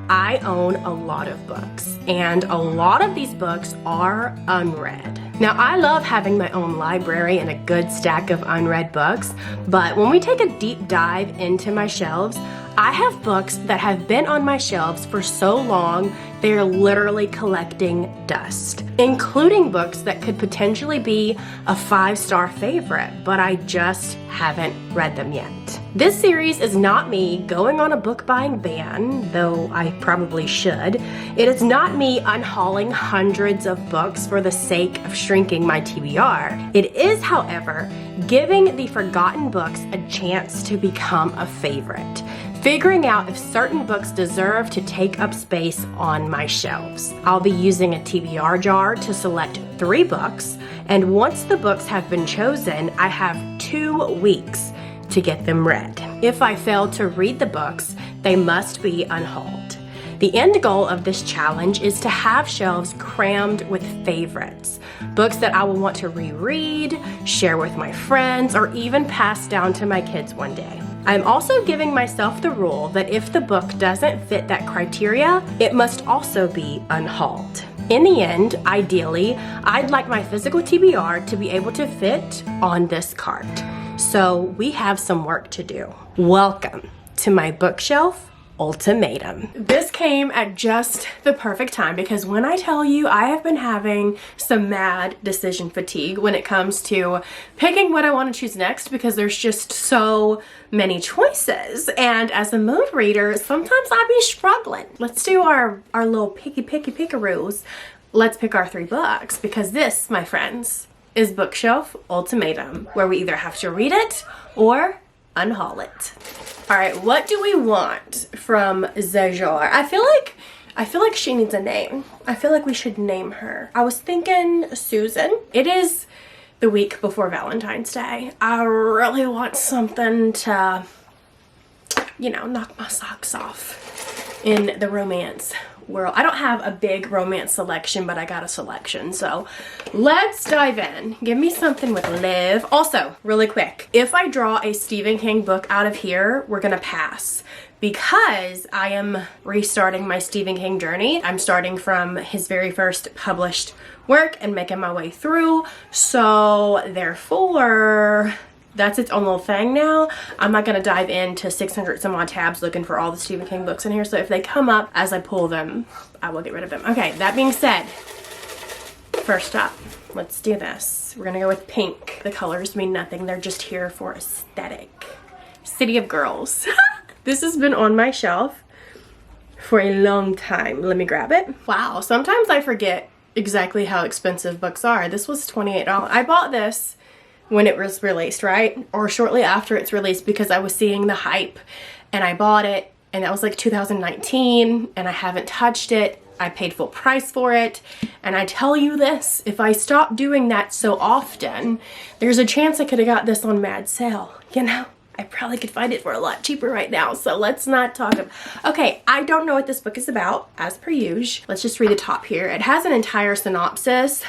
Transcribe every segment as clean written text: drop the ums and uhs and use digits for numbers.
I own a lot of books, and a lot of these books are unread. Now, I love having my own library and a good stack of unread books, but when we take a deep dive into my shelves, I have books that have been on my shelves for so long, they are literally collecting dust, including books that could potentially be a 5-star favorite, but I just haven't read them yet. This series is not me going on a book buying ban, though I probably should. It is not me unhauling hundreds of books for the sake of shrinking my TBR. It is, however, giving the forgotten books a chance to become a favorite. Figuring out if certain books deserve to take up space on my shelves. I'll be using a TBR jar to select 3 books, and once the books have been chosen, I have 2 weeks to get them read. If I fail to read the books, they must be unhauled. The end goal of this challenge is to have shelves crammed with favorites, books that I will want to reread, share with my friends, or even pass down to my kids one day. I'm also giving myself the rule that if the book doesn't fit that criteria, it must also be unhauled. In the end, ideally, I'd like my physical TBR to be able to fit on this cart. So we have some work to do. Welcome to my Bookshelf Ultimatum. This came at just the perfect time because when I tell you I have been having some mad decision fatigue when it comes to picking what I want to choose next because there's just so many choices, and as a mood reader sometimes I be struggling. Let's do our little pickaroos. Let's pick our 3 books because this, my friends, is Bookshelf Ultimatum, where we either have to read it or unhaul it. All right, what do we want from Zajar? I feel like she needs a name. I feel like we should name her. I was thinking Susan. It is the week before Valentine's Day. I really want something to, you know, knock my socks off in the romance world. I don't have a big romance selection, but I got a selection. So let's dive in. Give me something with Liv. Also, really quick, if I draw a Stephen King book out of here, we're gonna pass because I am restarting my Stephen King journey. I'm starting from his very first published work and making my way through. So therefore, that's its own little thing now. I'm not gonna dive into 600 some odd tabs looking for all the Stephen King books in here, so if they come up as I pull them, I will get rid of them. Okay, that being said, first up, let's do this. We're gonna go with pink. The colors mean nothing, they're just here for aesthetic. City of Girls. This has been on my shelf for a long time. Let me grab it. Wow, sometimes I forget exactly how expensive books are. This was $28. I bought this when it was released, right? Or shortly after it's released because I was seeing the hype and I bought it, and that was like 2019 and I haven't touched it. I paid full price for it, and I tell you this, if I stop doing that so often, there's a chance I could have got this on mad sale, you know? I probably could find it for a lot cheaper right now, so let's not talk about. Okay, I don't know what this book is about, as per usual. Let's just read the top here. It has an entire synopsis,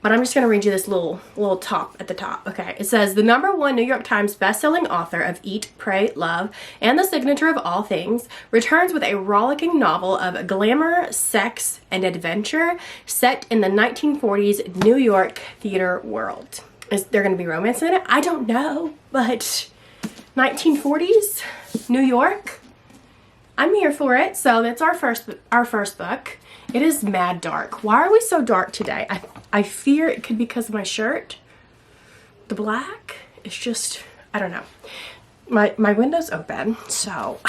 but I'm just gonna read you this little top at the top. Okay, it says, the #1 New York Times bestselling author of Eat, Pray, Love, and the Signature of All Things returns with a rollicking novel of glamour, sex, and adventure set in the 1940s New York theater world. Is there gonna be romance in it? I don't know, but 1940s New York, I'm here for it. So that's our first book. It is mad dark. Why are we so dark today? I fear it could be because of my shirt. The black, it's just, I don't know. My window's open, so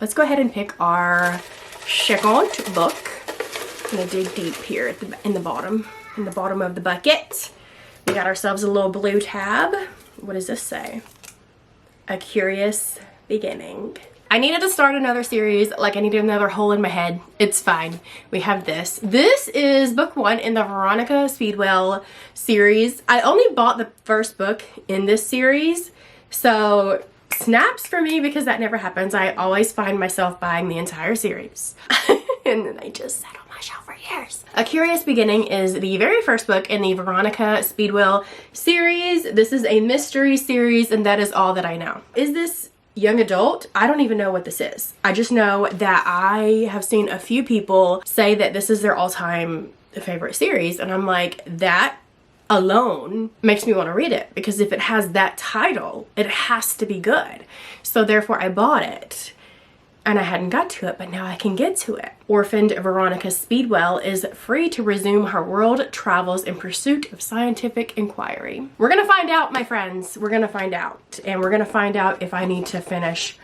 let's go ahead and pick our second book. I'm gonna dig deep here at in the bottom of the bucket. We got ourselves a little blue tab. What does this say? A Curious Beginning. I needed to start another series, like I needed another hole in my head. It's fine. We have this. This is book 1 in the Veronica Speedwell series. I only bought the first book in this series, so snaps for me because that never happens. I always find myself buying the entire series. And then they just sat on my shelf for years. A Curious Beginning is the very first book in the Veronica Speedwell series. This is a mystery series, and that is all that I know. Is this young adult, I don't even know what this is. I just know that I have seen a few people say that this is their all-time favorite series, and I'm like, that alone makes me want to read it, because if it has that title, it has to be good. So therefore I bought it, and I hadn't got to it, but now I can get to it. Orphaned Veronica Speedwell is free to resume her world travels in pursuit of scientific inquiry. We're gonna find out, my friends. We're gonna find out. And we're gonna find out if I need to finish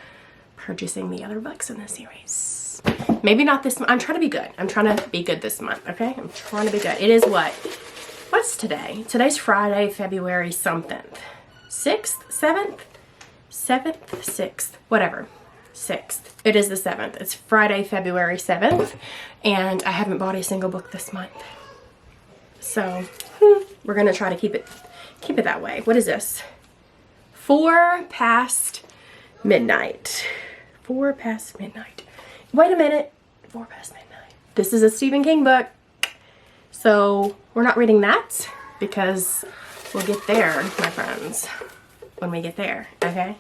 purchasing the other books in the series. Maybe not this month. I'm trying to be good. I'm trying to be good this month, okay? I'm trying to be good. It is what's today? Today's Friday, February something. 6th? 7th? 7th? 6th? Whatever. 6th. It is the 7th. It's Friday, February 7th, and I haven't bought a single book this month. So we're gonna try to keep it that way. What is this? 4 past midnight. 4 past midnight. Wait a minute. 4 past midnight. This is a Stephen King book. So we're not reading that, because we'll get there, my friends, when we get there, okay?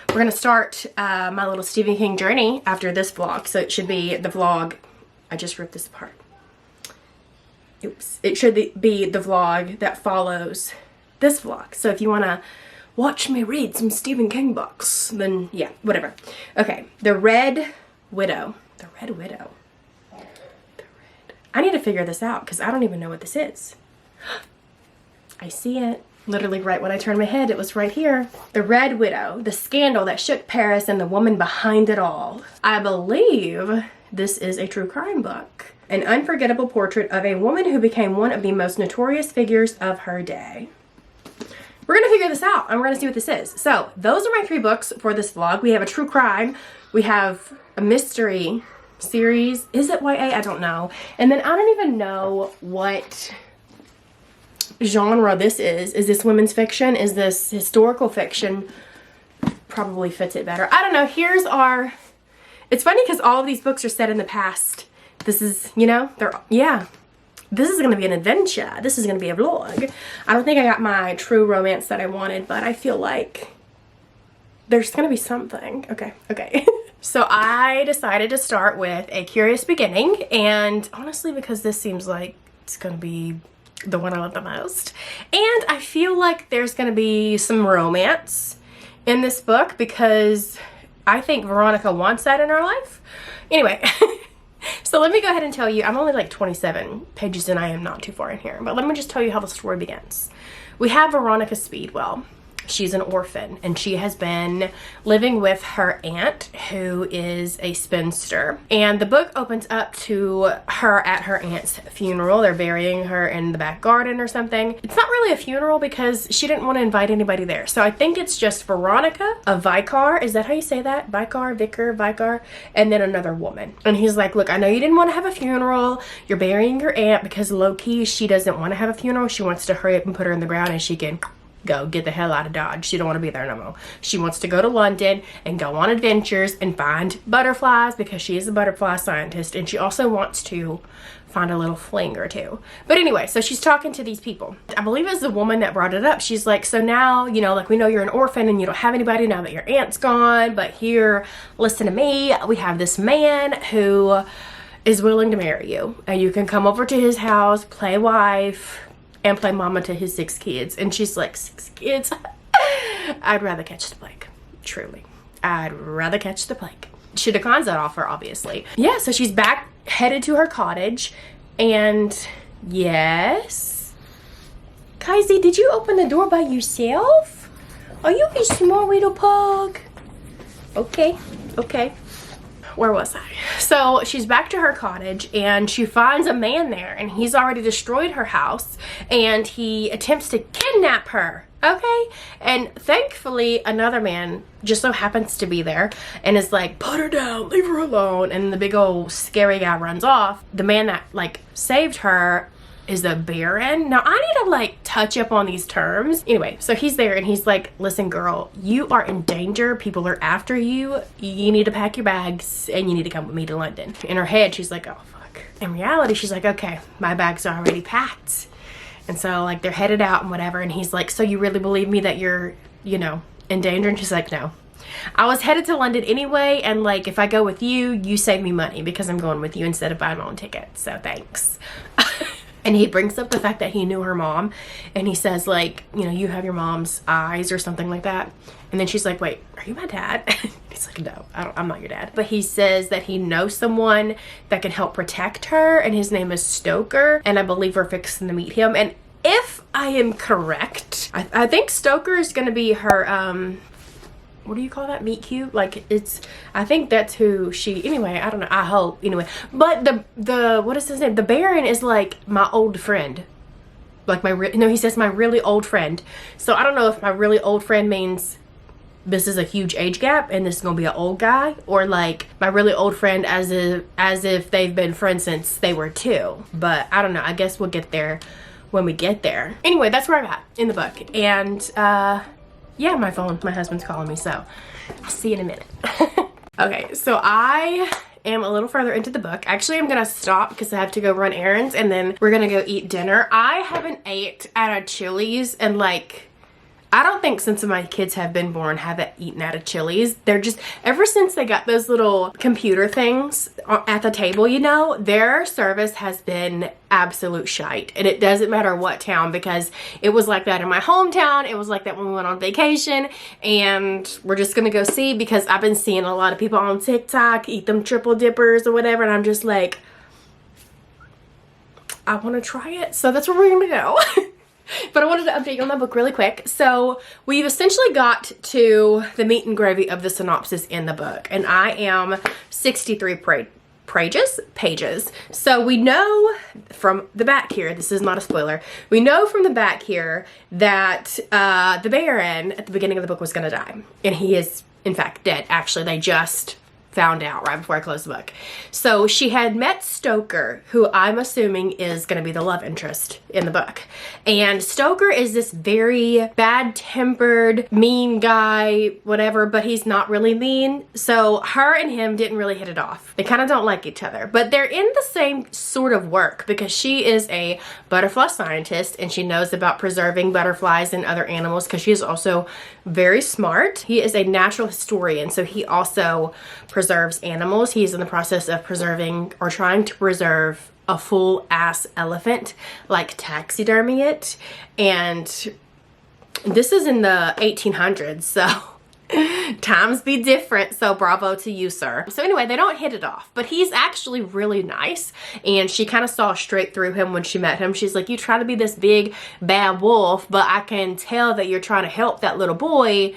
We're gonna start my little Stephen King journey after this vlog. So it should be the vlog. I just ripped this apart. Oops. It should be the vlog that follows this vlog. So if you wanna watch me read some Stephen King books, then yeah, whatever. Okay, The Red Widow. The Red Widow. I need to figure this out, because I don't even know what this is. I see it. Literally right when I turned my head, it was right here. The Red Widow, the scandal that shook Paris and the woman behind it all. I believe this is a true crime book. An unforgettable portrait of a woman who became one of the most notorious figures of her day. We're gonna figure this out, and we're gonna see what this is. So those are my 3 books for this vlog. We have a true crime, we have a mystery series. Is it YA? I don't know. And then I don't even know what genre this is. Is this women's fiction? Is this historical fiction? Probably fits it better. I don't know. Here's our... It's funny because all of these books are set in the past. This is, you know, yeah. This is going to be an adventure. This is going to be a vlog. I don't think I got my true romance that I wanted, but I feel like there's going to be something. Okay, okay. So I decided to start with A Curious Beginning, and honestly, because this seems like it's going to be the one I love the most, and I feel like there's going to be some romance in this book, because I think Veronica wants that in her life. Anyway, so let me go ahead and tell you, I'm only like 27 pages and I am not too far in here, but let me just tell you how the story begins. We have Veronica Speedwell. She's an orphan, and she has been living with her aunt, who is a spinster. And the book opens up to her at her aunt's funeral. They're burying her in the back garden or something. It's not really a funeral because she didn't want to invite anybody there. So I think it's just Veronica, a vicar. Is that how you say that? Vicar, and then another woman. And he's like, look, I know you didn't want to have a funeral. You're burying your aunt because low-key she doesn't want to have a funeral. She wants to hurry up and put her in the ground and she can go get the hell out of Dodge. She don't want to be there no more. She wants to go to London and go on adventures and find butterflies, because she is a butterfly scientist, and she also wants to find a little fling or two. But anyway, so she's talking to these people. I believe it was the woman that brought it up. She's like, so now, you know, like, we know you're an orphan and you don't have anybody now that your aunt's gone, but here, listen to me. We have this man who is willing to marry you, and you can come over to his house, play wife, and play mama to his 6 kids. And she's like, 6 kids? I'd rather catch the plague. Truly. I'd rather catch the plague. She declines that offer, obviously. Yeah, so she's back, headed to her cottage, and yes? Kaisi, did you open the door by yourself? Are you a small little pug? Okay, okay. Where was I? So she's back to her cottage, and she finds a man there, and he's already destroyed her house, and he attempts to kidnap her. Okay? And thankfully another man just so happens to be there and is like, put her down, leave her alone. And the big old scary guy runs off. The man that like saved her is the Baron. Now I need to like touch up on these terms. Anyway, so he's there and he's like, listen girl, you are in danger. People are after you. You need to pack your bags and you need to come with me to London. In her head, she's like, oh fuck. In reality, she's like, okay, my bags are already packed. And so like they're headed out and whatever. And he's like, so you really believe me that you're, you know, in danger? And she's like, no. I was headed to London anyway, and like if I go with you, you save me money because I'm going with you instead of buying my own ticket. So thanks. And he brings up the fact that he knew her mom, and he says like, you know, you have your mom's eyes or something like that. And then she's like, wait, are you my dad? He's like, no, I'm not your dad. But he says that he knows someone that can help protect her, and his name is Stoker, and I believe we're fixing to meet him. And if I am correct, I think Stoker is going to be her, what do you call that? Meet cute? Like I think that's who she, anyway, I don't know. I hope, anyway. But the what is his name? The Baron is like my old friend. Like no, he says my really old friend. So I don't know if my really old friend means this is a huge age gap and this is gonna be an old guy, or like my really old friend as if they've been friends since they were 2. But I don't know. I guess we'll get there when we get there. Anyway, that's where I'm at in the book. And yeah, my husband's calling me, so I'll see you in a minute. Okay, so I am a little further into the book. Actually, I'm gonna stop because I have to go run errands, and then we're gonna go eat dinner. I haven't ate at a Chili's and like, I don't think since my kids have been born have I eaten at a Chili's. They're just, ever since they got those little computer things at the table, you know, their service has been absolute shite. And it doesn't matter what town, because it was like that in my hometown. It was like that when we went on vacation, and we're just gonna go see, because I've been seeing a lot of people on TikTok eat them triple dippers or whatever, and I'm just like, I want to try it. So that's where we're gonna go. But I wanted to update you on my book really quick. So we've essentially got to the meat and gravy of the synopsis in the book, and I am 63 pages. So we know from the back here, this is not a spoiler, we know from the back here that the Baron at the beginning of the book was going to die, and he is in fact dead. Actually, they just found out right before I closed the book. So she had met Stoker, who I'm assuming is going to be the love interest in the book. And Stoker is this very bad-tempered, mean guy, whatever, but he's not really mean. So her and him didn't really hit it off. They kind of don't like each other, but they're in the same sort of work, because she is a butterfly scientist and she knows about preserving butterflies and other animals, because she is also very smart. He is a natural historian, so he also preserves animals. He's in the process of preserving, or trying to preserve, a full ass elephant, like taxidermy it. And this is in the 1800s, so times be different, so bravo to you, sir. So anyway, they don't hit it off, but he's actually really nice, and she kind of saw straight through him when she met him. She's like, you try to be this big bad wolf, but I can tell that you're trying to help that little boy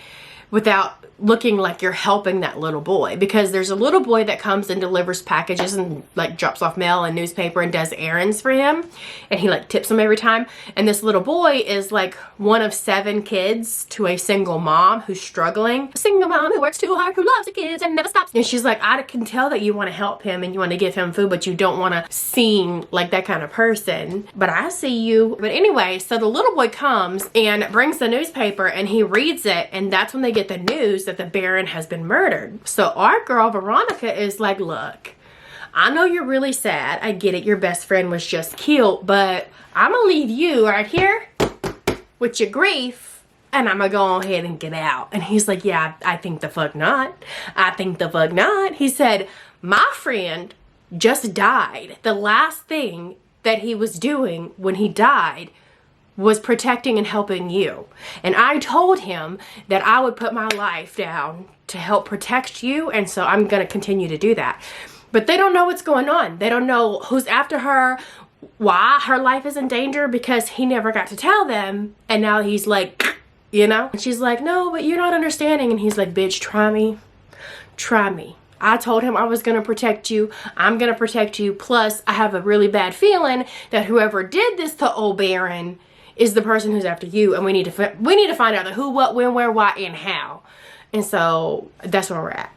without looking like you're helping that little boy, because there's a little boy that comes and delivers packages and like drops off mail and newspaper and does errands for him, and he like tips him every time. And this little boy is like one of 7 kids to a single mom who's struggling, a single mom who works too hard, who loves the kids and never stops. And she's like, I can tell that you want to help him and you want to give him food, but you don't want to seem like that kind of person, but I see you. But anyway, so the little boy comes and brings the newspaper, and he reads it, and that's when they get the news that the Baron has been murdered. So our girl Veronica is like, look, I know you're really sad, I get it, your best friend was just killed, but I'm gonna leave you right here with your grief, and I'm gonna go ahead and get out. And he's like, yeah, I think the fuck not. I think the fuck not. He said, my friend just died. The last thing that he was doing when he died was protecting and helping you. And I told him that I would put my life down to help protect you, and so I'm gonna continue to do that. But they don't know what's going on. They don't know who's after her, why her life is in danger, because he never got to tell them, and now he's like, you know? And she's like, no, but you're not understanding. And he's like, bitch, try me. Try me. I told him I was gonna protect you. I'm gonna protect you. Plus, I have a really bad feeling that whoever did this to old Baron is the person who's after you, and we need to find out the who, what, when, where, why, and how. And so that's where we're at.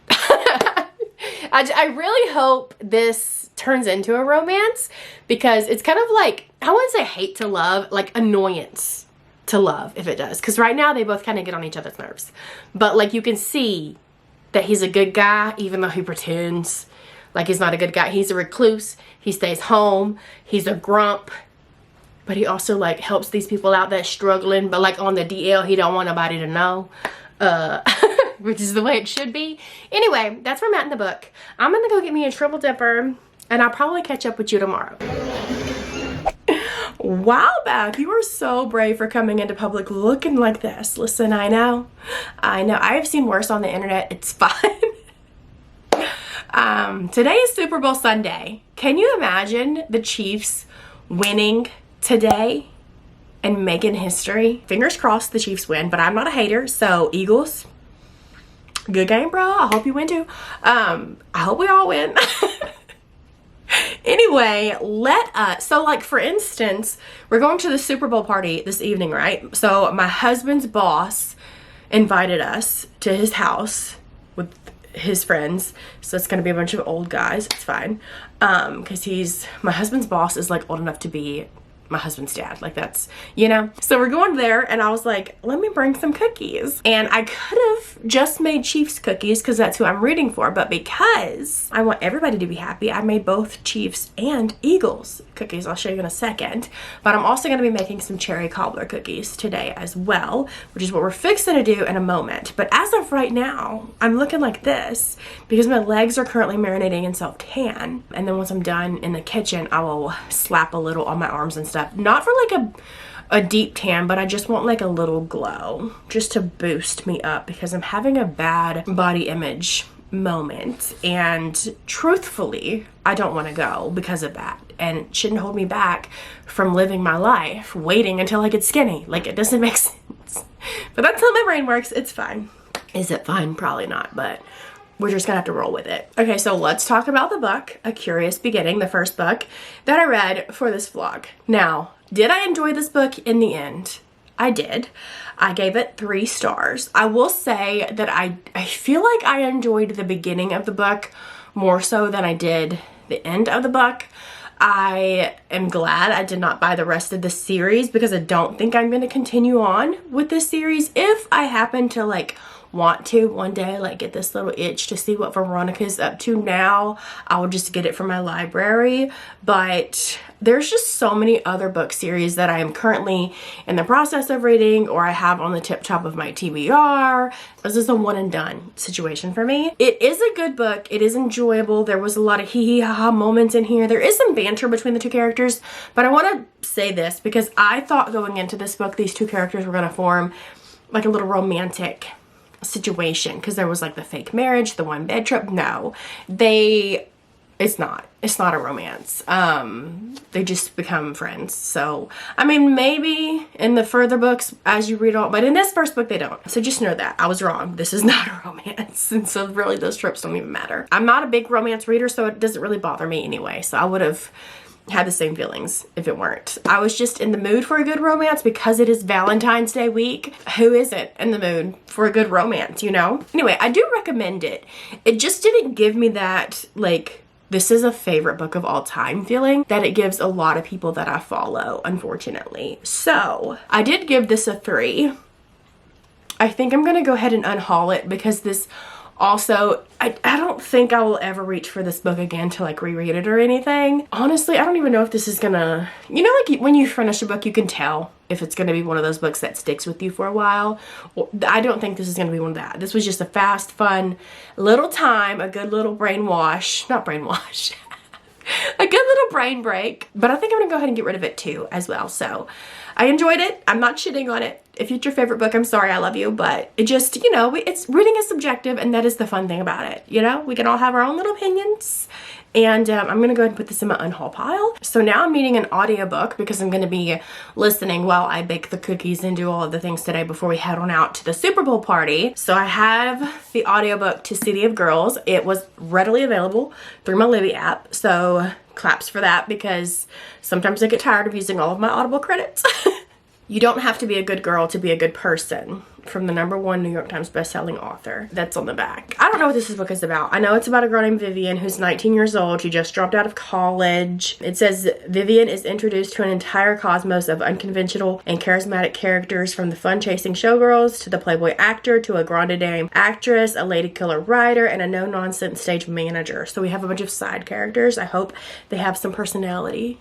I really hope this turns into a romance, because it's kind of like, I wouldn't say hate to love, like annoyance to love if it does. Because right now they both kind of get on each other's nerves. But like, you can see that he's a good guy, even though he pretends like he's not a good guy. He's a recluse. He stays home. He's a grump. But he also like helps these people out that's struggling, but like on the DL, he don't want nobody to know. which is the way it should be. Anyway, that's where I'm at in the book. I'm gonna go get me a triple dipper, and I'll probably catch up with you tomorrow. Wow, Beth, you are so brave for coming into public looking like this. Listen, I know. I've seen worse on the internet. It's fine. Today is Super Bowl Sunday. Can you imagine the Chiefs winning today and making history? Fingers crossed the Chiefs win, but I'm not a hater, so Eagles, good game, bro. I hope you win too. I hope we all win. Anyway, so like for instance, we're going to the Super Bowl party this evening, right? So my husband's boss invited us to his house with his friends. So it's gonna be a bunch of old guys. It's fine. Because my husband's boss is like old enough to be my husband's dad. Like that's, you know. So we're going there and I was like, let me bring some cookies. And I could have just made Chiefs cookies because that's who I'm rooting for. But because I want everybody to be happy, I made both Chiefs and Eagles cookies. I'll show you in a second. But I'm also going to be making some cherry cobbler cookies today as well, which is what we're fixing to do in a moment. But as of right now, I'm looking like this because my legs are currently marinating in self-tan. And then once I'm done in the kitchen, I will slap a little on my arms and stuff. Not for like a deep tan, but I just want like a little glow just to boost me up because I'm having a bad body image moment, and truthfully I don't want to go because of that, and it shouldn't hold me back from living my life waiting until I get skinny. Like, it doesn't make sense, but that's how my brain works. It's fine. Is it fine? Probably not, but we're just gonna have to roll with it. Okay, so let's talk about the book, A Curious Beginning, the first book that I read for this vlog. Now, did I enjoy this book in the end? I did. I gave it 3 stars. I will say that I feel like I enjoyed the beginning of the book more so than I did the end of the book. I am glad I did not buy the rest of the series because I don't think I'm gonna continue on with this series. If I happen to like want to one day, like get this little itch to see what Veronica's up to now, I will just get it from my library. But there's just so many other book series that I am currently in the process of reading or I have on the tip top of my TBR. This is a one and done situation for me. It is a good book. It is enjoyable. There was a lot of hee hee ha ha moments in here. There is some banter between the 2 characters, but I want to say this because I thought going into this book these 2 characters were going to form like a little romantic situation because there was like the fake marriage, the 1 bed trip. No, it's not a romance. They just become friends. So I mean, maybe in the further books as you read on, but in this first book they don't. So just know that I was wrong. This is not a romance, and so really those trips don't even matter. I'm not a big romance reader, so it doesn't really bother me anyway. So I would have had the same feelings if it weren't. I was just in the mood for a good romance because it is Valentine's Day week. Who isn't in the mood for a good romance, you know? Anyway, I do recommend it. It just didn't give me that, like, this is a favorite book of all time feeling that it gives a lot of people that I follow, unfortunately. So I did give this a 3. I think I'm gonna go ahead and unhaul it because this also, I don't think I will ever reach for this book again to like reread it or anything. Honestly, I don't even know if this is gonna, you know, like when you finish a book, you can tell if it's gonna be one of those books that sticks with you for a while. Well, I don't think this is gonna be one of that. This was just a fast, fun little time, a good little brainwash, not brainwash, a good little brain break. But I think I'm gonna go ahead and get rid of it too as well. So I enjoyed it. I'm not shitting on it. If it's your favorite book, I'm sorry, I love you, but it just, you know, reading is subjective, and that is the fun thing about it. You know, we can all have our own little opinions. And I'm gonna go ahead and put this in my unhaul pile. So now I'm needing an audiobook because I'm gonna be listening while I bake the cookies and do all of the things today before we head on out to the Super Bowl party. So I have the audiobook to City of Girls. It was readily available through my Libby app. So claps for that because sometimes I get tired of using all of my Audible credits. You don't have to be a good girl to be a good person, from the #1 New York Times bestselling author. That's on the back. I don't know what this book is about. I know it's about a girl named Vivian who's 19 years old. She just dropped out of college. It says Vivian is introduced to an entire cosmos of unconventional and charismatic characters, from the fun-chasing showgirls to the playboy actor to a grande dame actress, a lady killer writer, and a no-nonsense stage manager. So we have a bunch of side characters. I hope they have some personality.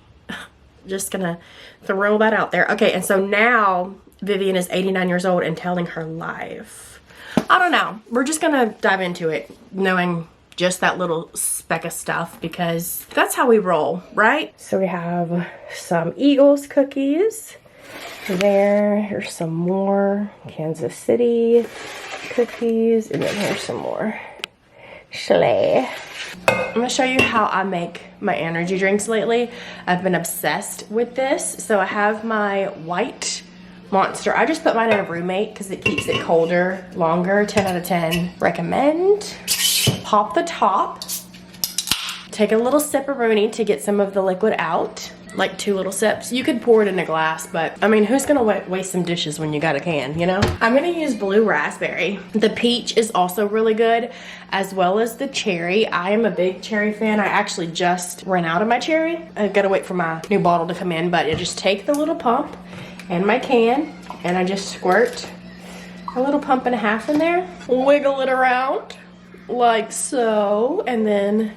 Just gonna throw that out there. Okay, and so now Vivian is 89 years old and telling her life. I don't know. We're just gonna dive into it knowing just that little speck of stuff because that's how we roll, right? So we have some Eagles cookies. There's some more Kansas City cookies, and then here's some more Chalet. I'm gonna show you how I make my energy drinks lately. I've been obsessed with this. So I have my white Monster. I just put mine in a roommate because it keeps it colder longer. 10 out of 10 recommend. Pop the top. Take a little sipperoonie to get some of the liquid out. Like 2 little sips. You could pour it in a glass, but I mean, who's gonna waste some dishes when you got a can, you know? I'm gonna use blue raspberry. The peach is also really good, as well as the cherry. I am a big cherry fan. I actually just ran out of my cherry. I've gotta wait for my new bottle to come in, but I just take the little pump and my can, and I just squirt a little pump and a half in there. Wiggle it around like so, and then,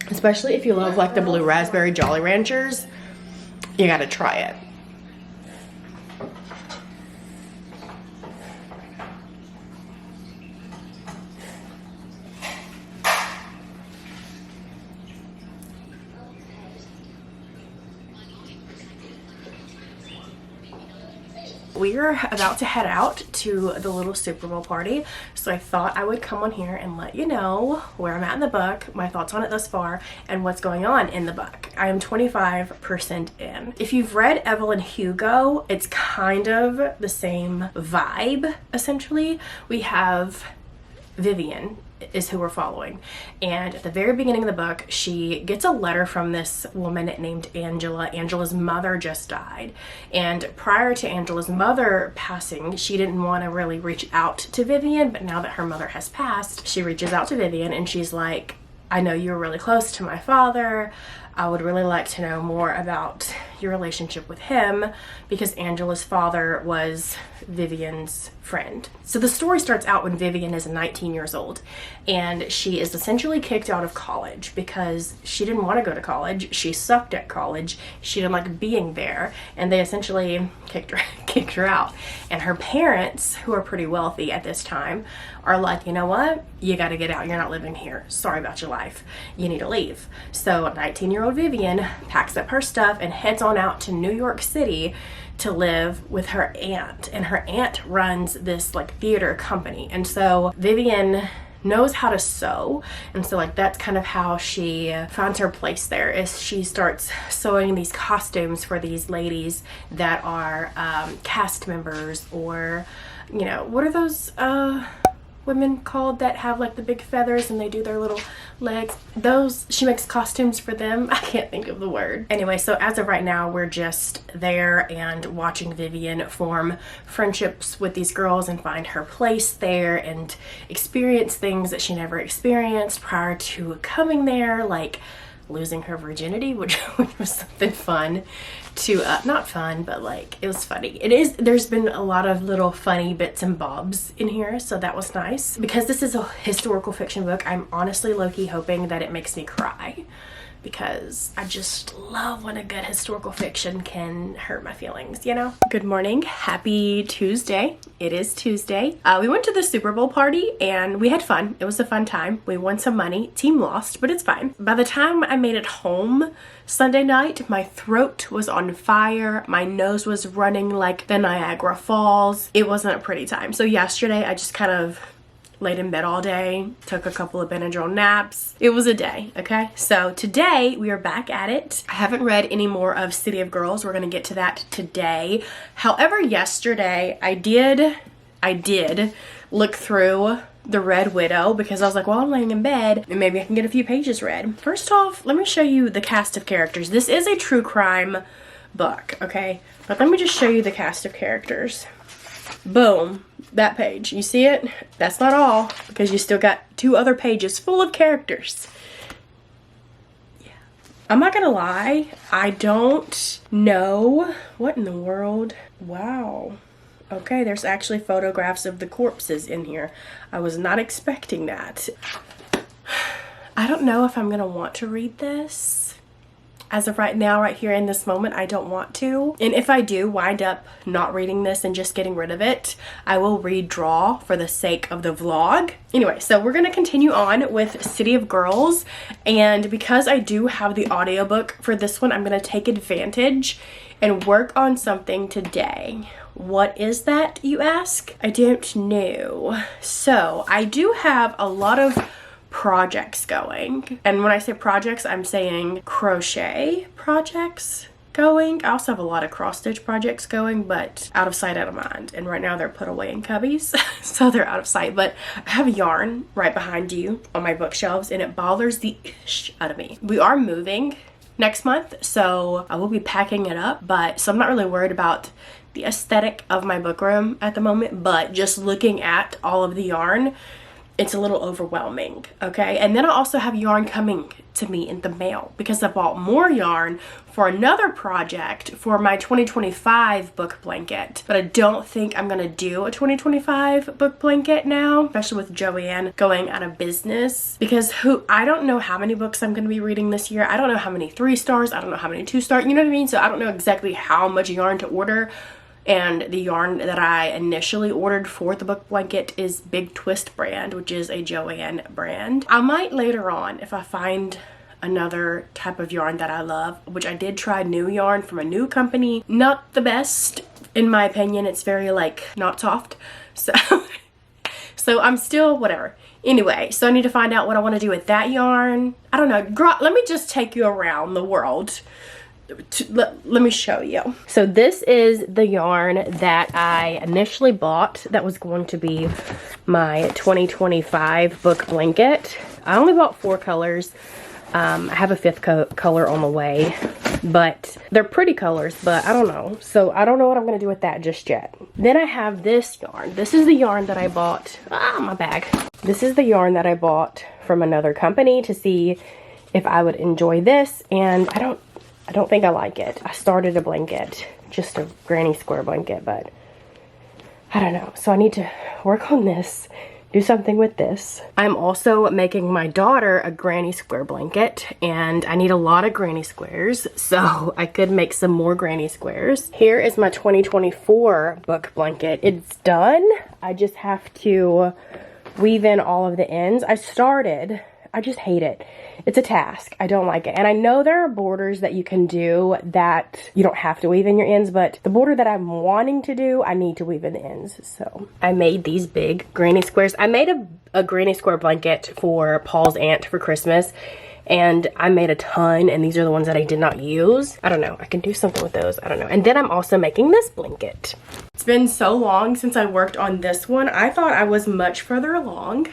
especially if you love like the blue raspberry Jolly Ranchers, you gotta try it. We're about to head out to the little Super Bowl party, so I thought I would come on here and let you know where I'm at in the book, my thoughts on it thus far, and what's going on in the book. I am 25% in. If you've read Evelyn Hugo, it's kind of the same vibe, essentially. We have Vivian is who we're following, and at the very beginning of the book she gets a letter from this woman named Angela. Angela's mother just died, and prior to Angela's mother passing, she didn't want to really reach out to Vivian, but now that her mother has passed, she reaches out to Vivian and she's like, I know you're really close to my father. I would really like to know more about your relationship with him, because Angela's father was Vivian's friend. So the story starts out when Vivian is 19 years old, and she is essentially kicked out of college because she didn't want to go to college. She sucked at college. She didn't like being there, and they essentially kicked her out. And her parents, who are pretty wealthy at this time, are like, you know what? You got to get out. You're not living here. Sorry about your life. You need to leave. So 19-year-old Vivian packs up her stuff and heads on out to New York City to live with her aunt, and her aunt runs this like theater company, and so Vivian knows how to sew, and so like that's kind of how she finds her place there, is she starts sewing these costumes for these ladies that are cast members, or you know, what are those women called that have like the big feathers and they do their little legs? Those, she makes costumes for them. I can't think of the word. Anyway, so as of right now, we're just there and watching Vivian form friendships with these girls and find her place there and experience things that she never experienced prior to coming there, like losing her virginity, which was something fun to not fun, but like it was funny. There's been a lot of little funny bits and bobs in here, so that was nice. Because this is a historical fiction book, I'm honestly low-key hoping that it makes me cry, because I just love when a good historical fiction can hurt my feelings, you know? Good morning. Happy Tuesday. It is Tuesday. We went to the Super Bowl party and we had fun. It was a fun time. We won some money. Team lost, but it's fine. By the time I made it home Sunday night, my throat was on fire. My nose was running like the Niagara Falls. It wasn't a pretty time. So yesterday I just kind of laid in bed all day, took a couple of Benadryl naps. It was a day, okay? So today we are back at it. I haven't read any more of City of Girls. We're gonna get to that today. However, yesterday I did look through The Red Widow, because I was like, well, I'm laying in bed and maybe I can get a few pages read. First off, let me show you the cast of characters. This is a true crime book, okay? But let me just show you the cast of characters. Boom, that page. You see it? That's not all, because you still got 2 other pages full of characters. Yeah. I'm not gonna lie, I don't know what in the world. Wow. Okay, there's actually photographs of the corpses in here. I was not expecting that. I don't know if I'm gonna want to read this. as of right now, right here in this moment, I don't want to. And if I do wind up not reading this and just getting rid of it, I will redraw for the sake of the vlog. Anyway, so we're gonna continue on with City of Girls, and because I do have the audiobook for this one, I'm gonna take advantage and work on something today. What is that, you ask? I don't know. So I do have a lot of projects going, and when I say projects, I'm saying crochet projects going. I also have a lot of cross stitch projects going, but out of sight, out of mind. And right now they're put away in cubbies, so they're out of sight. But I have yarn right behind you on my bookshelves, and it bothers the ish out of me. We are moving next month, so I will be packing it up, so I'm not really worried about the aesthetic of my book room at the moment, but just looking at all of the yarn, it's a little overwhelming, okay? And then I also have yarn coming to me in the mail because I bought more yarn for another project for my 2025 book blanket. But I don't think I'm gonna do a 2025 book blanket now, especially with Joanne going out of business, because I don't know how many books I'm gonna be reading this year. I don't know how many 3 stars, I don't know how many 2 stars, you know what I mean? So I don't know exactly how much yarn to order. And the yarn that I initially ordered for the book blanket is Big Twist brand, which is a Joanne brand. I might later on, if I find another type of yarn that I love, which I did try new yarn from a new company. Not the best, in my opinion. It's very, like, not soft. So, so I'm still, whatever. Anyway, so I need to find out what I want to do with that yarn. I don't know. Girl, let me just take you around the world. Let me show you. So this is the yarn that I initially bought that was going to be my 2025 book blanket. I only bought 4 colors. I have a 5th color on the way, but they're pretty colors, but I don't know. So I don't know what I'm going to do with that just yet. Then I have this yarn. This is the yarn that I bought. My bag. This is the yarn that I bought from another company to see if I would enjoy this, and I don't think I like it. I started a blanket, just a granny square blanket, but I don't know. So I need to work on this, do something with this. I'm also making my daughter a granny square blanket, and I need a lot of granny squares, so I could make some more granny squares. Here is my 2024 book blanket. It's done. I just have to weave in all of the ends. I just hate it. It's a task. I don't like it. And I know there are borders that you can do that you don't have to weave in your ends, but the border that I'm wanting to do, I need to weave in the ends. So I made these big granny squares. I made a granny square blanket for Paul's aunt for Christmas, and I made a ton, and these are the ones that I did not use. I don't know. I can do something with those. I don't know. And then I'm also making this blanket. It's been so long since I worked on this one. I thought I was much further along.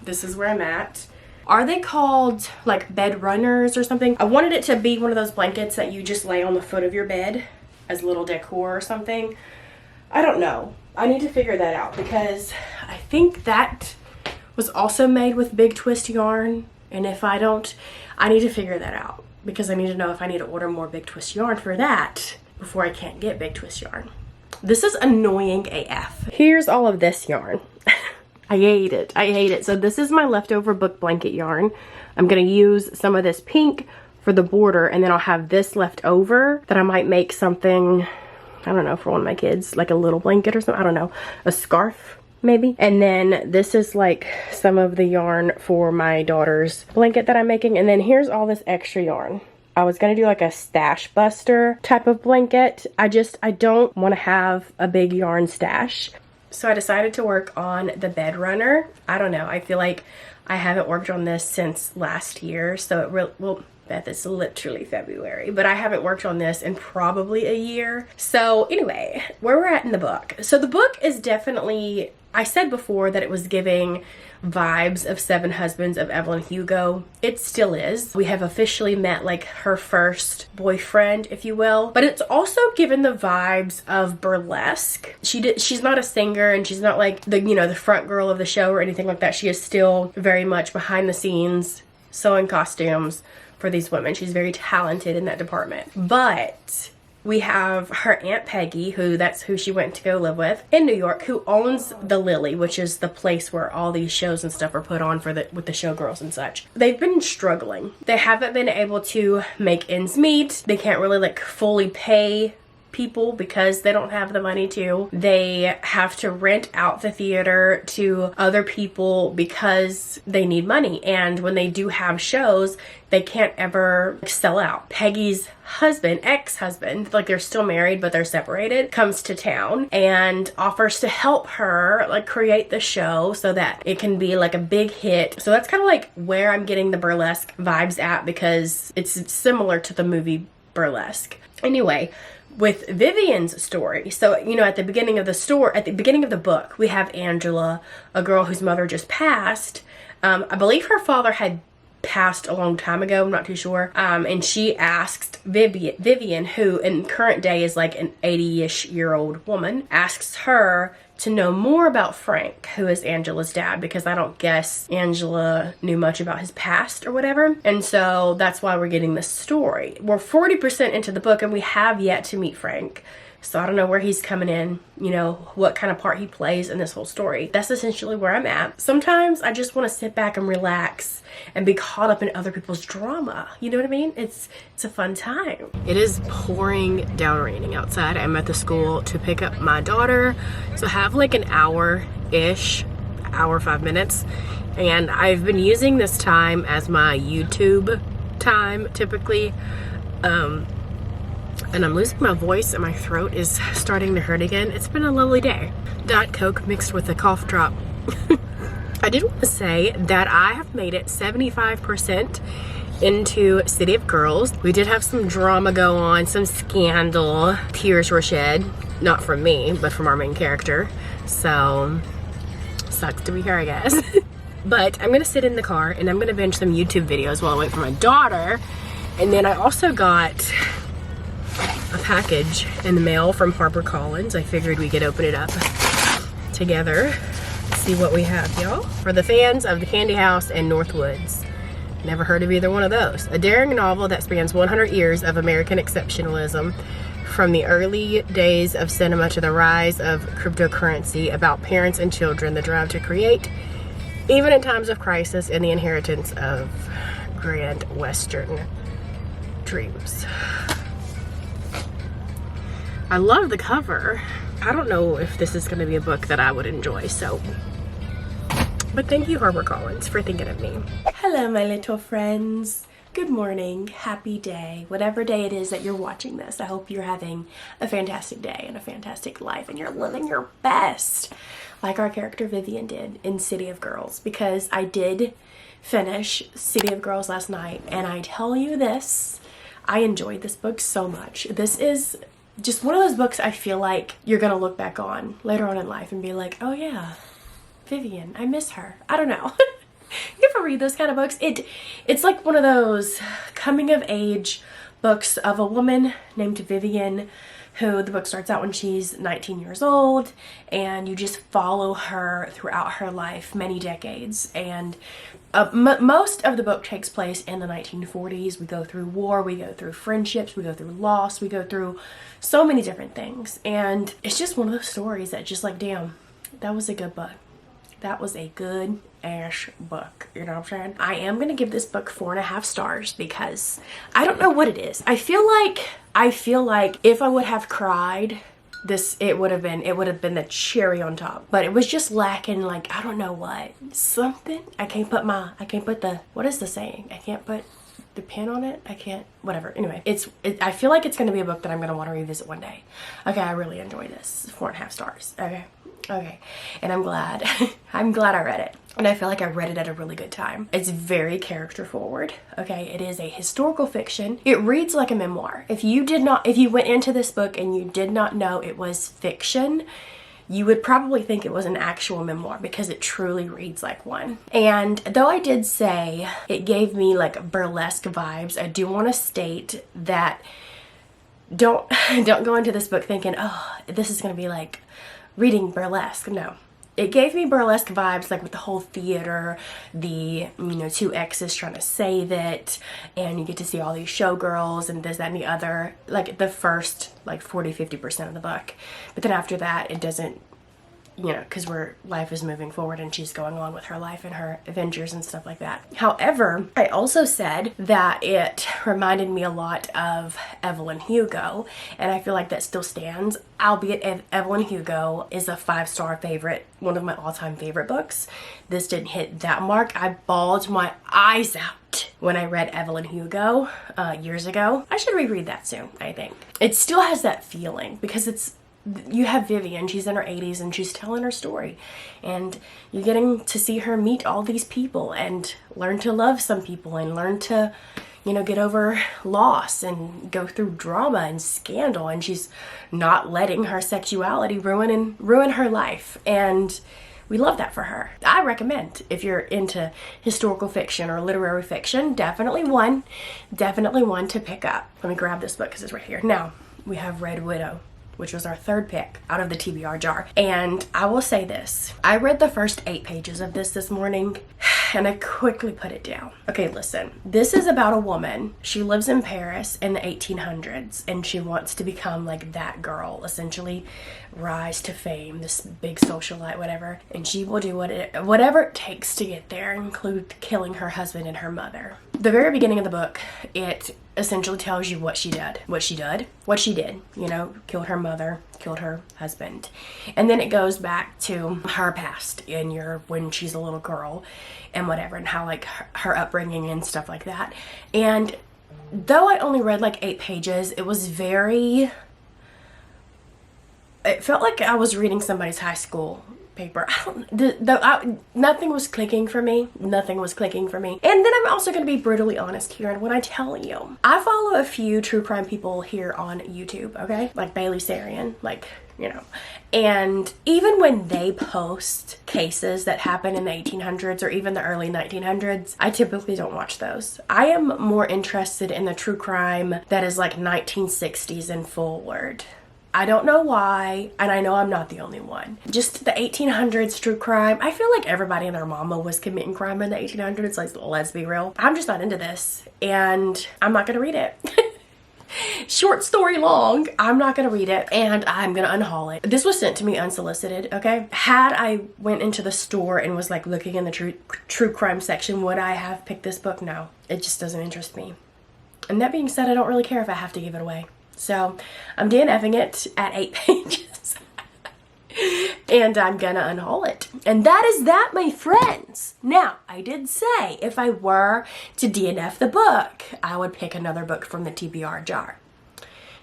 This is where I'm at. Are they called like bed runners or something? I wanted it to be one of those blankets that you just lay on the foot of your bed as a little decor or something. I don't know. I need to figure that out because I think that was also made with Big Twist yarn. And if I don't, I need to figure that out because I need to know if I need to order more Big Twist yarn for that before I can't get Big Twist yarn. This is annoying AF. Here's all of this yarn. I hate it. I hate it. So this is my leftover book blanket yarn. I'm going to use some of this pink for the border, and then I'll have this left over that I might make something, I don't know, for one of my kids, like a little blanket or something. I don't know, a scarf maybe. And then this is like some of the yarn for my daughter's blanket that I'm making. And then here's all this extra yarn. I was going to do like a stash buster type of blanket. I don't want to have a big yarn stash. So I decided to work on the bed runner. I don't know. I feel like I haven't worked on this since last year. So well, Beth, it's literally February, but I haven't worked on this in probably a year. So anyway, where we're at in the book. So the book is definitely, I said before that it was giving vibes of Seven Husbands of Evelyn Hugo. It still is. We have officially met like her first boyfriend, if you will, but it's also given the vibes of burlesque. She's not a singer, and she's not like the front girl of the show or anything like that. She is still very much behind the scenes sewing costumes for these women. She's very talented in that department. But We have her Aunt Peggy, that's who she went to go live with in New York, who owns the Lily, which is the place where all these shows and stuff are put on with the showgirls and such. They've been struggling. They haven't been able to make ends meet. They can't really like fully pay people because they don't have the money to. They have to rent out the theater to other people because they need money. And when they do have shows, they can't ever sell out. Peggy's husband, ex-husband, like they're still married but they're separated, comes to town and offers to help her like create the show so that it can be like a big hit. So that's kind of like where I'm getting the burlesque vibes at, because it's similar to the movie Burlesque. Anyway, with Vivian's story, so you know, at the beginning of the book, we have Angela, a girl whose mother just passed. I believe her father had passed a long time ago, I'm not too sure. And she asked Vivian, who in current day is like an 80-ish year old woman, asks her to know more about Frank, who is Angela's dad, because I don't guess Angela knew much about his past or whatever. And so that's why we're getting this story. We're 40% into the book and we have yet to meet Frank. So I don't know where he's coming in, you know, what kind of part he plays in this whole story. That's essentially where I'm at. Sometimes I just want to sit back and relax and be caught up in other people's drama. You know what I mean? It's a fun time. It is pouring down raining outside. I'm at the school to pick up my daughter. So I have like an hour-ish, hour, 5 minutes. And I've been using this time as my YouTube time typically. And I'm losing my voice and my throat is starting to hurt again. It's been a lovely day. Diet Coke mixed with a cough drop. I did want to say that I have made it 75% into City of Girls. We did have some drama go on, some scandal. Tears were shed. Not from me, but from our main character. So, sucks to be here, I guess. But I'm going to sit in the car and I'm going to binge some YouTube videos while I wait for my daughter. And then I also got a package in the mail from HarperCollins. I figured we could open it up together, see what we have, y'all. For the fans of The Candy House and Northwoods. Never heard of either one of those. A daring novel that spans 100 years of American exceptionalism, from the early days of cinema to the rise of cryptocurrency, about parents and children, the drive to create, even in times of crisis, and the inheritance of grand Western dreams. I love the cover. I don't know if this is going to be a book that I would enjoy, so. But thank you, HarperCollins, for thinking of me. Hello, my little friends. Good morning, happy day, whatever day it is that you're watching this. I hope you're having a fantastic day and a fantastic life and you're living your best, like our character Vivian did in City of Girls, because I did finish City of Girls last night, and I tell you this, I enjoyed this book so much. This is just one of those books I feel like you're gonna look back on later on in life and be like, oh yeah, Vivian, I miss her. I don't know. You ever read those kind of books? It's like one of those coming of age books of a woman named Vivian, who the book starts out when she's 19 years old, and you just follow her throughout her life, many decades. And most of the book takes place in the 1940s. We go through war, we go through friendships, we go through loss, we go through so many different things. And it's just one of those stories that just like, damn, that was a good book. That was a good ass book, you know what I'm saying? I am gonna give this book 4.5 stars because I don't know what it is. I feel like if I would have cried, it would have been the cherry on top. But it was just lacking, like, I don't know what. Something. I can't put the, what is the saying? I can't put the pin on it. I can't, whatever. Anyway, I feel like it's gonna be a book that I'm gonna want to revisit one day. Okay, I really enjoyed this. 4.5 stars. Okay. And I'm glad. I'm glad I read it. And I feel like I read it at a really good time. It's very character forward. Okay, it is a historical fiction. It reads like a memoir. If you went into this book and you did not know it was fiction, you would probably think it was an actual memoir because it truly reads like one. And though I did say it gave me like burlesque vibes, I do want to state that don't go into this book thinking, oh, this is going to be like reading burlesque. No, it gave me burlesque vibes, like with the whole theater, the, you know, two exes trying to save it, and you get to see all these showgirls and this, that, and the other, like the first like 40-50% of the book. But then after that, it doesn't, you know, because life is moving forward and she's going on with her life and her adventures and stuff like that. However, I also said that it reminded me a lot of Evelyn Hugo, and I feel like that still stands, albeit Evelyn Hugo is a 5-star favorite, one of my all-time favorite books. This didn't hit that mark. I bawled my eyes out when I read Evelyn Hugo years ago. I should reread that soon, I think. It still has that feeling because you have Vivian, she's in her 80s and she's telling her story, and you're getting to see her meet all these people and learn to love some people and learn to, you know, get over loss and go through drama and scandal, and she's not letting her sexuality ruin her life, and we love that for her. I recommend, if you're into historical fiction or literary fiction, definitely one to pick up. Let me grab this book because it's right here. Now we have Red Widow, which was our third pick out of the TBR jar. And I will say this, I read the first 8 pages of this morning and I quickly put it down. Okay, listen, this is about a woman. She lives in Paris in the 1800s and she wants to become like that girl, essentially rise to fame, this big socialite, whatever. And she will do whatever it takes to get there, include killing her husband and her mother. The very beginning of the book, it essentially tells you what she did, you know, killed her mother, killed her husband. And then it goes back to her past when she's a little girl and whatever, and how like her upbringing and stuff like that. And though I only read like 8 pages, it felt like I was reading somebody's high school paper. Nothing was clicking for me. And then I'm also going to be brutally honest here, and when I tell you, I follow a few true crime people here on YouTube, okay? Like Bailey Sarian, like, you know. And even when they post cases that happen in the 1800s or even the early 1900s, I typically don't watch those. I am more interested in the true crime that is like 1960s and forward. I don't know why, and I know I'm not the only one. Just the 1800s true crime. I feel like everybody and their mama was committing crime in the 1800s, like, let's be real. I'm just not into this, and I'm not gonna read it. Short story long, I'm not gonna read it, and I'm gonna unhaul it. This was sent to me unsolicited, okay? Had I went into the store and was like looking in the true crime section, would I have picked this book? No, it just doesn't interest me. And that being said, I don't really care if I have to give it away. So I'm DNFing it at 8 pages and I'm gonna unhaul it. And that is that, my friends. Now, I did say if I were to DNF the book, I would pick another book from the TBR jar.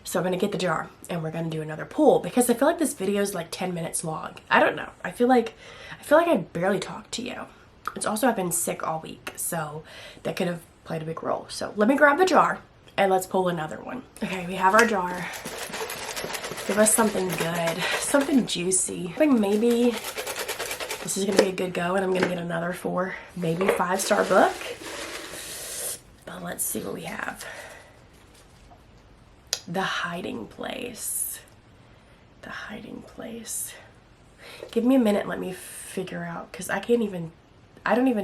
So I'm gonna get the jar and we're gonna do another pull because I feel like this video is like 10 minutes long. I don't know. I feel like I barely talked to you. It's also, I've been sick all week, so that could have played a big role. So let me grab the jar and let's pull another one. Okay, we have our jar. Give us something good, something juicy. I think maybe this is gonna be a good go and I'm gonna get another 4, maybe 5-star book. But let's see what we have. The Hiding Place. The Hiding Place. Give me a minute, let me figure out, because I don't even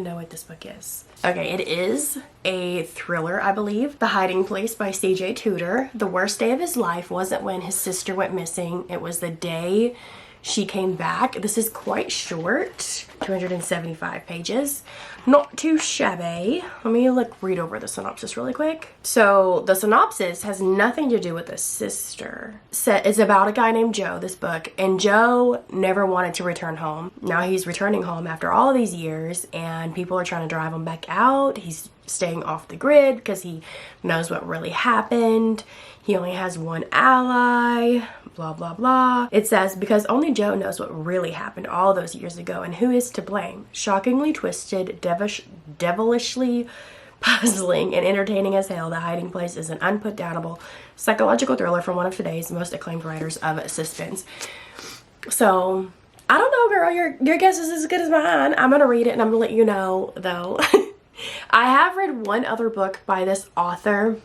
know what this book is. Okay, it is a thriller, I believe. The Hiding Place by C.J. Tudor. The worst day of his life wasn't when his sister went missing. It was the day she came back. This is quite short, 275 pages. Not too shabby. Let me read over the synopsis really quick. So the synopsis has nothing to do with the sister. It's about a guy named Joe, this book, and Joe never wanted to return home. Now he's returning home after all these years and people are trying to drive him back out. He's staying off the grid because he knows what really happened. He only has one ally, blah, blah, blah. It says, because only Joe knows what really happened all those years ago and who is to blame. Shockingly twisted, devilishly puzzling, and entertaining as hell, The Hiding Place is an unputdownable psychological thriller from one of today's most acclaimed writers of suspense. So, I don't know, girl. Your guess is as good as mine. I'm gonna read it and I'm gonna let you know, though. I have read one other book by this author.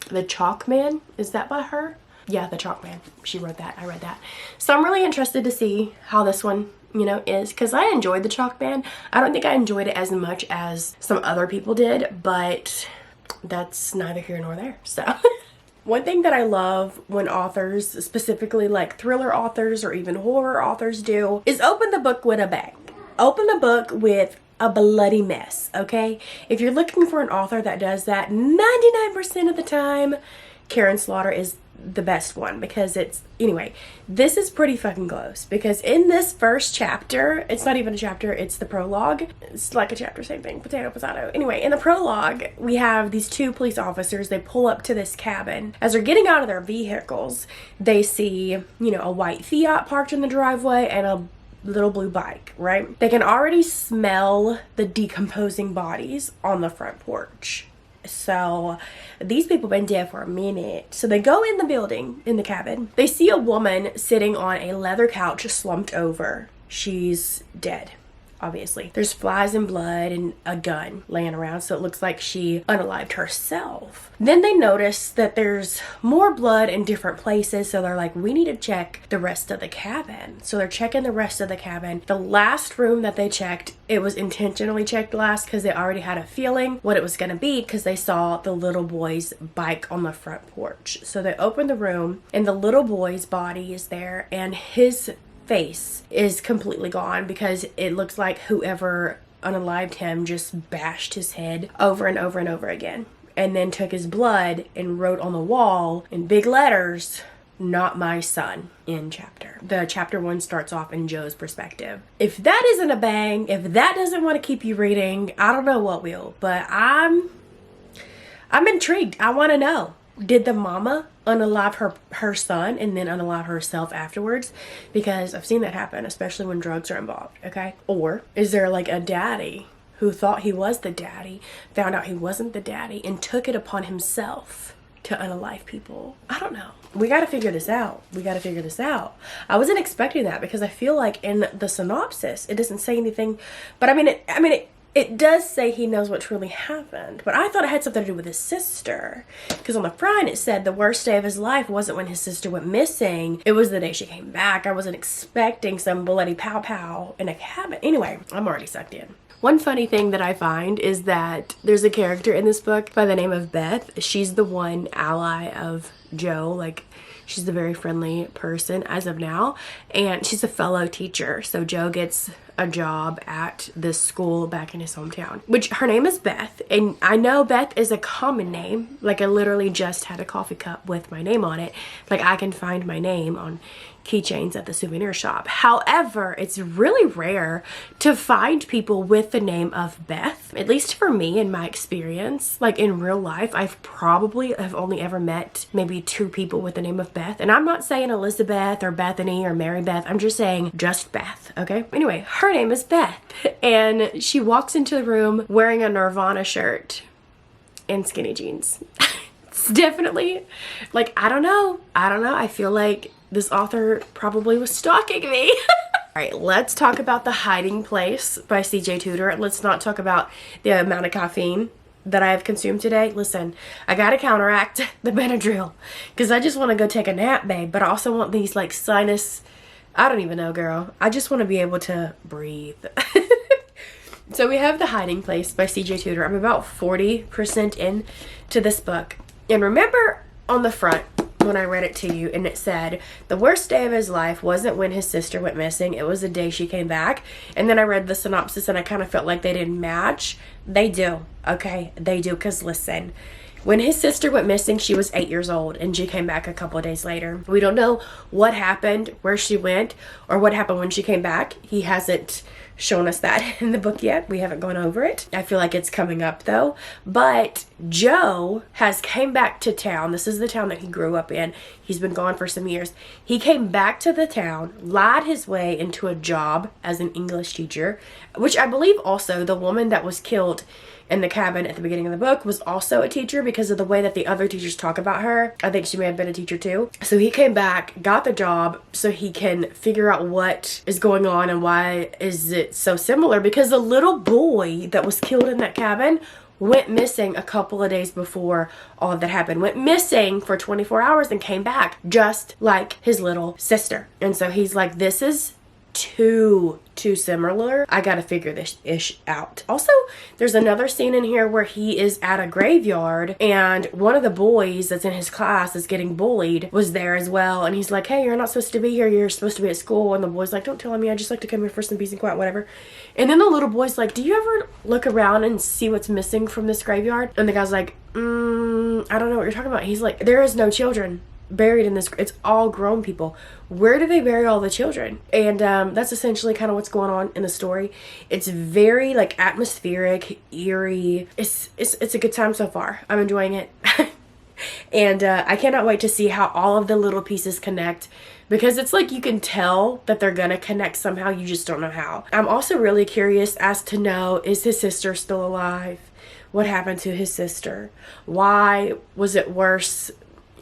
The Chalk Man, is that by her? Yeah, the chalk man. She wrote that. I read that. So I'm really interested to see how this one, you know, is, because I enjoyed the chalk man. I don't think I enjoyed it as much as some other people did, but that's neither here nor there. So one thing that I love when authors, specifically like thriller authors or even horror authors, do is open the book with a bang. Open the book with a bloody mess, okay? If you're looking for an author that does that 99% of the time, Karen Slaughter is the best one, because it's, anyway, this is pretty fucking close, because in this first chapter, it's not even a chapter, it's the prologue. It's like a chapter, same thing, potato, potato. Anyway, in the prologue, we have these two police officers. They pull up to this cabin. As they're getting out of their vehicles, they see, you know, a white Fiat parked in the driveway and a little blue bike, right? They can already smell the decomposing bodies on the front porch. So these people been dead for a minute. So they go in the building, in the cabin. They see a woman sitting on a leather couch slumped over. She's dead, obviously. There's flies and blood and a gun laying around, so it looks like she unalived herself. Then they notice that there's more blood in different places, so they're like, we need to check the rest of the cabin. So they're checking the rest of the cabin. The last room that they checked, it was intentionally checked last because they already had a feeling what it was going to be, because they saw the little boy's bike on the front porch. So they open the room and the little boy's body is there, and his face is completely gone, because it looks like whoever unalived him just bashed his head over and over and over again, and then took his blood and wrote on the wall in big letters, "Not my son," in chapter. The chapter 1 starts off in Joe's perspective. If that isn't a bang, if that doesn't want to keep you reading, I don't know what will. But I'm intrigued. I want to know. Did the mama unalive her son and then unalive herself afterwards? Because I've seen that happen, especially when drugs are involved, okay? Or is there like a daddy who thought he was the daddy, found out he wasn't the daddy, and took it upon himself to unalive people? I don't know. We got to figure this out. We got to figure this out. I wasn't expecting that, because I feel like in the synopsis, it doesn't say anything. But it does say he knows what truly happened, but I thought it had something to do with his sister, because on the front it said the worst day of his life wasn't when his sister went missing, it was the day she came back. I wasn't expecting some bloody pow-pow in a cabin. Anyway, I'm already sucked in. One funny thing that I find is that there's a character in this book by the name of Beth. She's the one ally of Joe, like she's a very friendly person as of now, and she's a fellow teacher. So Joe gets a job at this school back in his hometown, which her name is Beth. And I know Beth is a common name. Like I literally just had a coffee cup with my name on it. Like I can find my name on keychains at the souvenir shop. However, it's really rare to find people with the name of Beth, at least for me in my experience. Like in real life, I've probably have only ever met maybe 2 people with the name of Beth. And I'm not saying Elizabeth or Bethany or Mary Beth. I'm just saying just Beth, okay? Anyway, her name is Beth, and she walks into the room wearing a Nirvana shirt and skinny jeans. It's definitely like, I don't know. I feel like this author probably was stalking me. All right, let's talk about The Hiding Place by C.J. Tudor. Let's not talk about the amount of caffeine that I have consumed today. Listen, I gotta counteract the Benadryl, because I just want to go take a nap, babe. But I also want these like sinus, I don't even know, girl. I just want to be able to breathe. So we have The Hiding Place by C.J. Tudor. I'm about 40% in to this book. And remember on the front, when I read it to you, and it said the worst day of his life wasn't when his sister went missing, it was the day she came back. And then I read the synopsis and I kind of felt like they didn't match. They do, okay? They do, because listen, when his sister went missing, she was 8 years old, and she came back a couple of days later. We don't know what happened, where she went, or what happened when she came back. He hasn't shown us that in the book yet. We haven't gone over it. I feel like it's coming up though. But Joe has came back to town. This is the town that he grew up in. He's been gone for some years. He came back to the town, lied his way into a job as an English teacher, which I believe also the woman that was killed in the cabin at the beginning of the book was also a teacher, because of the way that the other teachers talk about her. I think she may have been a teacher too. So he came back, got the job, so he can figure out what is going on and why is it so similar, because the little boy that was killed in that cabin went missing a couple of days before all of that happened. Went missing for 24 hours and came back just like his little sister. And so he's like, this is too similar. I gotta figure this ish out. Also, there's another scene in here where he is at a graveyard and one of the boys that's in his class is getting bullied was there as well, and he's like, hey, you're not supposed to be here, you're supposed to be at school. And the boy's like, don't tell me, I just like to come here for some peace and quiet, whatever. And then the little boy's like, do you ever look around and see what's missing from this graveyard? And the guy's like, I don't know what you're talking about. He's like, there is no children buried in this, it's all grown people. Where do they bury all the children? And that's essentially kind of what's going on in the story. It's very like atmospheric, eerie. It's a good time so far. I'm enjoying it. And I cannot wait to see how all of the little pieces connect, because it's like you can tell that they're gonna connect somehow, you just don't know how. I'm also really curious as to know, is his sister still alive? What happened to his sister? Why was it worse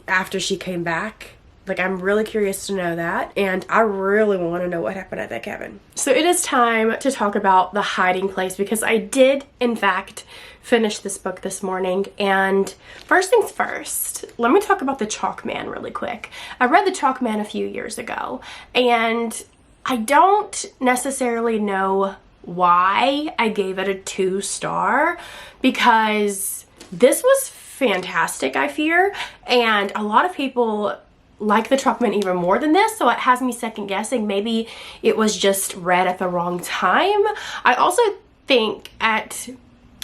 after she came back? Like, I'm really curious to know that, and I really want to know what happened at that cabin. So it is time to talk about The Hiding Place, because I did in fact finish this book this morning. And first things first, let me talk about The Chalk Man really quick. I read The Chalk Man a few years ago, and I don't necessarily know why I gave it a 2-star, because this was fantastic, I fear, and a lot of people like The Chalk Man even more than this, so it has me second guessing maybe it was just read at the wrong time. I also think at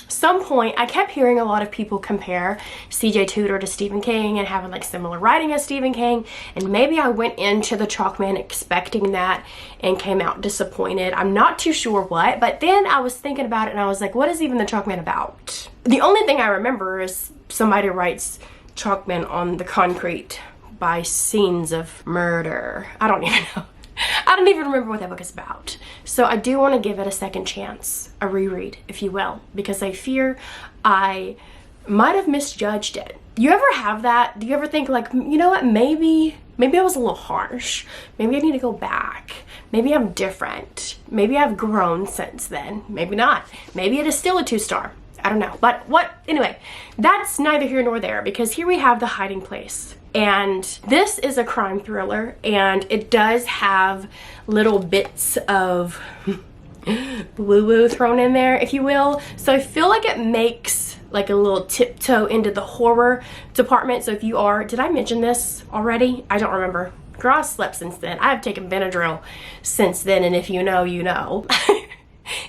some point I kept hearing a lot of people compare CJ Tudor to Stephen King and having like similar writing as Stephen King, and maybe I went into The Chalk Man expecting that and came out disappointed. I'm not too sure what, but then I was thinking about it and I was like, what is even The Chalk Man about? The only thing I remember is somebody writes Chalk Man on the concrete by scenes of murder. I don't even know. I don't even remember what that book is about. So I do want to give it a second chance, a reread, if you will, because I fear I might have misjudged it. You ever have that? Do you ever think like, you know what, maybe I was a little harsh. Maybe I need to go back. Maybe I'm different. Maybe I've grown since then. Maybe not. Maybe it is still a 2-star. I don't know. But anyway, that's neither here nor there, because here we have The Hiding Place. And this is a crime thriller, and it does have little bits of woo-woo thrown in there, if you will. So I feel like it makes like a little tiptoe into the horror department. So if you are, did I mention this already? I don't remember. Girl, I slept since then. I have taken Benadryl since then, and if you know, you know.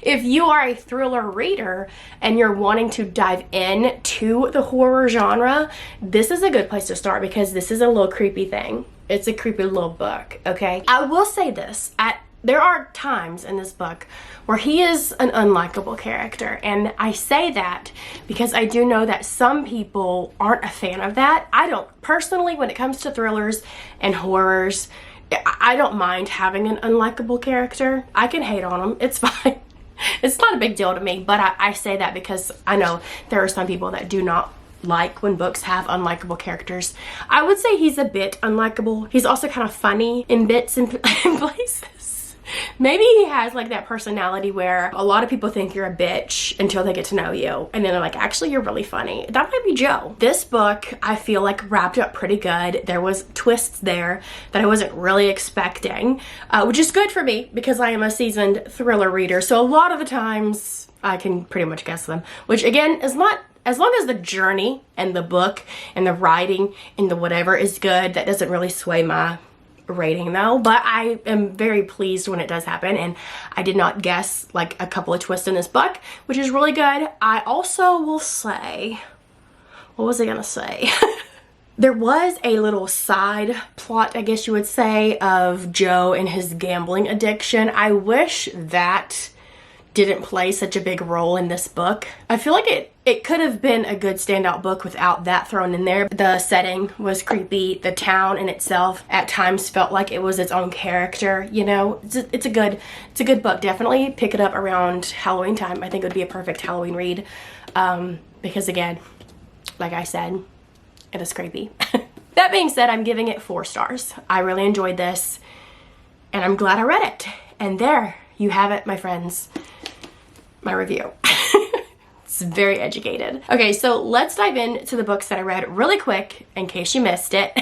If you are a thriller reader and you're wanting to dive into the horror genre, this is a good place to start, because this is a little creepy thing. It's a creepy little book, okay? I will say this, there are times in this book where he is an unlikable character, and I say that because I do know that some people aren't a fan of that. I don't. Personally, when it comes to thrillers and horrors, I don't mind having an unlikable character. I can hate on them. It's fine. It's not a big deal to me, but I say that because I know there are some people that do not like when books have unlikable characters. I would say he's a bit unlikable. He's also kind of funny in bits and places. Maybe he has like that personality where a lot of people think you're a bitch until they get to know you, and then they're like, actually you're really funny. That might be Joe. This book I feel like wrapped up pretty good. There was twists there that I wasn't really expecting, which is good for me because I am a seasoned thriller reader, so a lot of the times I can pretty much guess them, which again is not, as long as the journey and the book and the writing and the whatever is good, that doesn't really sway my rating though. But I am very pleased when it does happen, and I did not guess like a couple of twists in this book, which is really good. I also will say, what was I gonna say? There was a little side plot, I guess you would say, of Joe and his gambling addiction. I wish that didn't play such a big role in this book. I feel like it could have been a good standout book without that thrown in there. The setting was creepy. The town in itself at times felt like it was its own character, you know. It's a good book. Definitely pick it up around Halloween time. I think it would be a perfect Halloween read, because again, like I said, it is creepy. That being said, I'm giving it 4 stars. I really enjoyed this, and I'm glad I read it. And there you have it, my friends. My review. It's very educated. Okay, so let's dive into the books that I read really quick in case you missed it.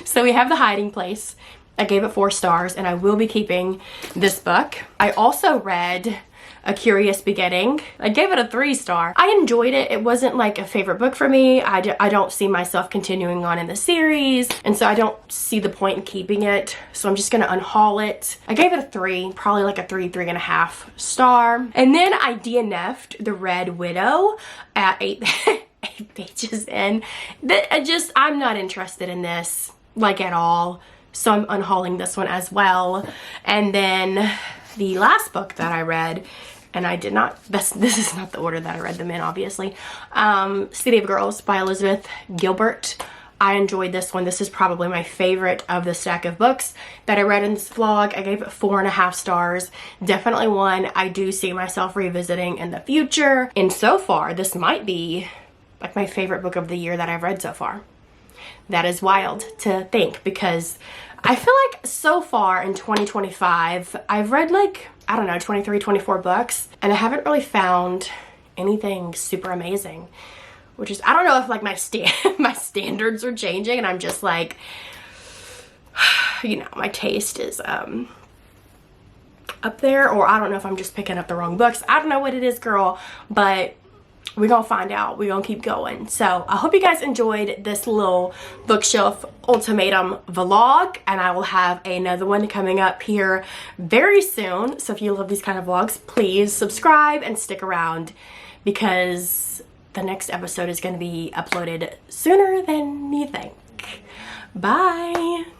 So we have The Hiding Place. I gave it 4 stars and I will be keeping this book. I also read A Curious Beginning. I gave it a 3 star. I enjoyed it. It wasn't like a favorite book for me. I don't see myself continuing on in the series, and so I don't see the point in keeping it. So I'm just gonna unhaul it. I gave it a 3, probably like a 3.5 star. And then I DNF'd The Red Widow at 8 pages in. I'm not interested in this, like, at all. So I'm unhauling this one as well. And then the last book that I read, and I did not, this is not the order that I read them in, obviously, City of Girls by Elizabeth Gilbert. I enjoyed this one. This is probably my favorite of the stack of books that I read in this vlog. I gave it 4.5 stars. Definitely one I do see myself revisiting in the future. And so far, this might be like my favorite book of the year that I've read so far. That is wild to think, because I feel like so far in 2025, I've read like, I don't know, 23, 24 books, and I haven't really found anything super amazing, which is, I don't know if like my standards are changing and I'm just like, you know, my taste is up there, or I don't know if I'm just picking up the wrong books. I don't know what it is, girl, but we're gonna find out. We're gonna keep going. So I hope you guys enjoyed this little Bookshelf Ultimatum vlog, and I will have another one coming up here very soon. So if you love these kind of vlogs, please subscribe and stick around, because the next episode is gonna be uploaded sooner than you think. Bye.